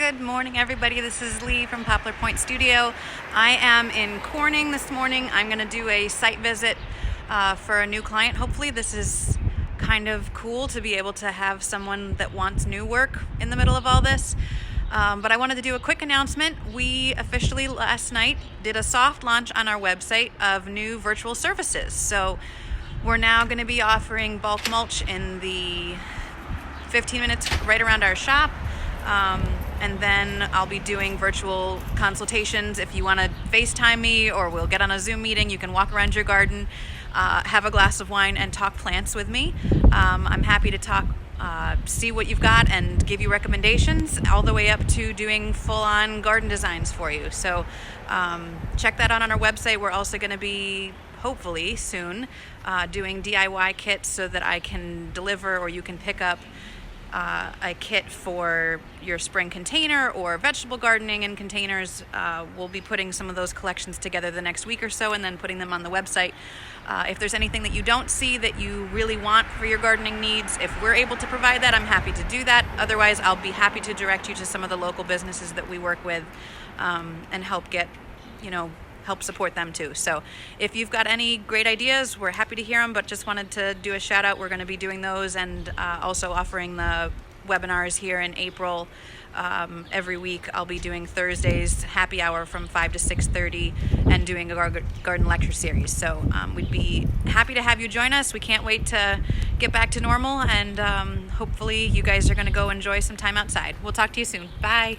Good morning, everybody. This is Lee from Poplar Point Studio. I am in Corning this morning. I'm going to do a site visit for a new client. Hopefully this is kind of cool to be able to have someone that wants new work in the middle of all this. But I wanted to do a quick announcement. We officially last night did a soft launch on our website of new virtual services. So we're now going to be offering bulk mulch in the 15 minutes right around our shop. And then I'll be doing virtual consultations. If you want to FaceTime me, or we'll get on a Zoom meeting, you can walk around your garden, have a glass of wine, and talk plants with me. I'm happy to talk, see what you've got, and give you recommendations, all the way up to doing full-on garden designs for you. So check that out on our website. We're also going to be, hopefully soon, doing DIY kits so that I can deliver, or you can pick up a kit for your spring container or vegetable gardening in containers. We'll be putting some of those collections together the next week or so, and then putting them on the website. If there's anything that you don't see that you really want for your gardening needs, if we're able to provide that, I'm happy to do that. Otherwise, I'll be happy to direct you to some of the local businesses that we work with, and help support them too. So if you've got any great ideas, we're happy to hear them, but just wanted to do a shout out. We're going to be doing those, and also offering the webinars here in April. Every week I'll be doing Thursdays happy hour from 5 to 6:30 and doing a garden lecture series. So we'd be happy to have you join us. We can't wait to get back to normal, and hopefully you guys are going to go enjoy some time outside. We'll talk to you soon. Bye.